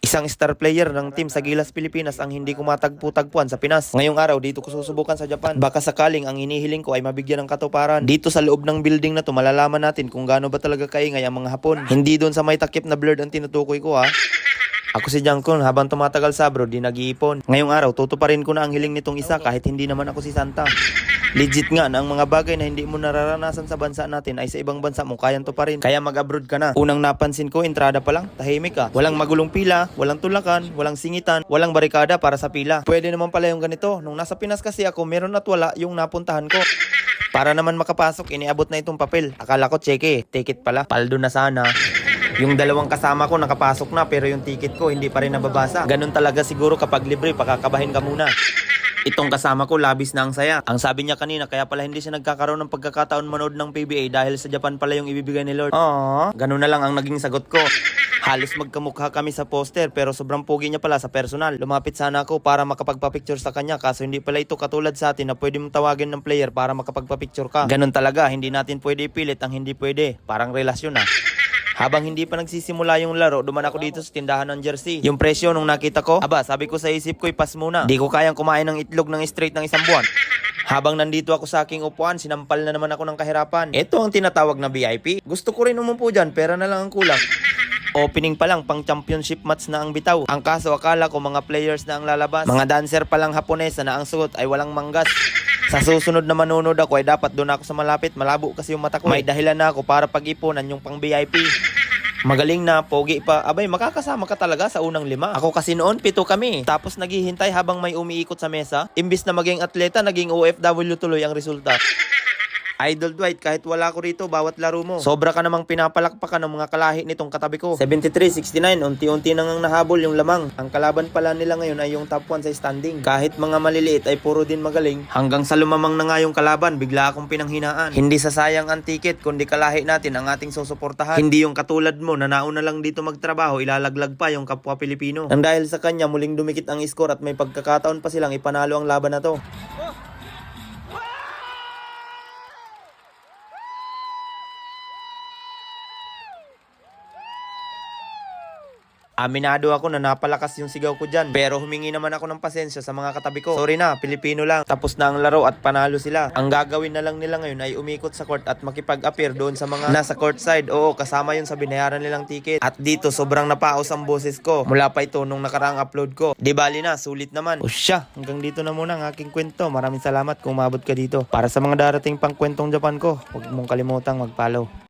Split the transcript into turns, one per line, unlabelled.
Isang star player ng team sa Gilas Pilipinas ang hindi ko matagpo-tagpuan sa Pinas. Ngayong araw dito ko susubukan sa Japan. Baka sakaling ang inihiling ko ay mabigyan ng katuparan. Dito sa loob ng building na to malalaman natin kung gaano ba talaga kaingay ang mga Hapon. Hindi doon sa may takip na blurred ang tinutukoy ko ha. Ako si Jangkon, habang tumatagal sa abroad, di nag-iipon. Ngayong araw, tutuparin ko na ang hiling nitong isa kahit hindi naman ako si Santa. Legit nga na ang mga bagay na hindi mo nararanasan sa bansa natin ay sa ibang bansa mo kayang tuparin. Kaya mag-abroad ka na. Unang napansin ko, entrada pa lang, tahimik ka. Walang magulong pila, walang tulakan, walang singitan, walang barikada para sa pila. Pwede naman pala yung ganito. Nung nasa Pinas kasi ako, meron at wala yung napuntahan ko. Para naman makapasok, iniabot na itong papel. Akala ko cheque, ticket pala. Paldo na sana. Yung dalawang kasama ko nakapasok na pero yung ticket ko hindi pa rin nababasa. Ganun talaga siguro kapag libre, pakakabahin ka muna. Itong kasama ko labis na ang saya. Ang sabi niya kanina kaya pala hindi siya nagkakaroon ng pagkakataon manood ng PBA dahil sa Japan pala yung ibibigay ni Lord. Aww, ganun na lang ang naging sagot ko. Halos magkamukha kami sa poster pero sobrang pogi niya pala sa personal. Lumapit sana ako para makapagpa-picture sa kanya kaso hindi pala ito katulad sa atin na pwede mong tawagin ng player para makapagpa-picture ka. Ganun talaga, hindi natin pwede ipilit ang hindi pwede. Parang relasyon na. Habang hindi pa nagsisimula yung laro, duman ako dito sa tindahan ng jersey. Yung presyo nung nakita ko, aba, sabi ko sa isip ko, ipas muna. Di ko kayang kumain ng itlog ng straight ng isang buwan. Habang nandito ako sa aking upuan, sinampal na naman ako ng kahirapan. Ito ang tinatawag na VIP. Gusto ko rin umupo dyan, pera na lang ang kulang. Opening pa lang, pang championship match na ang bitaw. Ang kaso akala ko mga players na ang lalabas. Mga dancer pa lang Haponesa na ang suot ay walang manggas. Sa susunod na manunod ako ay dapat doon ako sa malapit. Malabo kasi yung mata ko. May dahilan na ako para pag-ipunan yung pang VIP. Magaling na, pogi pa. Abay, makakasama ka talaga sa unang 5. Ako kasi noon, 7 kami. Tapos naghihintay habang may umiikot sa mesa. Imbis na maging atleta, naging OFW tuloy ang resulta. Idol Dwight, kahit wala ko rito, bawat laro mo. Sobra ka namang pinapalakpakan ng mga kalahi nitong katabi ko. 73-69, unti-unti nang nahabol yung lamang. Ang kalaban pala nila ngayon ay yung top 1 sa standing. Kahit mga maliliit ay puro din magaling. Hanggang sa lumamang na nga yung kalaban, bigla akong pinanghinaan. Hindi sasayang ang ticket, kundi kalahi natin ang ating susuportahan. Hindi yung katulad mo na nauna lang dito magtrabaho, ilalaglag pa yung kapwa Pilipino. Nang dahil sa kanya, muling dumikit ang score at may pagkakataon pa silang ipanalo ang laban na to. Aminado ako na napalakas yung sigaw ko dyan. Pero humingi naman ako ng pasensya sa mga katabi ko. Sorry na, Pilipino lang. Tapos na ang laro at panalo sila. Ang gagawin na lang nila ngayon ay umikot sa court at makipag-appear doon sa mga nasa court side. Oo, kasama yun sa binayaran nilang ticket. At dito, sobrang napaos ang boses ko. Mula pa ito nung nakaraang upload ko. Di bali na, sulit naman. O siya, hanggang dito na muna ang aking kwento. Maraming salamat kung umabot ka dito. Para sa mga darating pang kwentong Japan ko, huwag mong kalimutang mag-follow.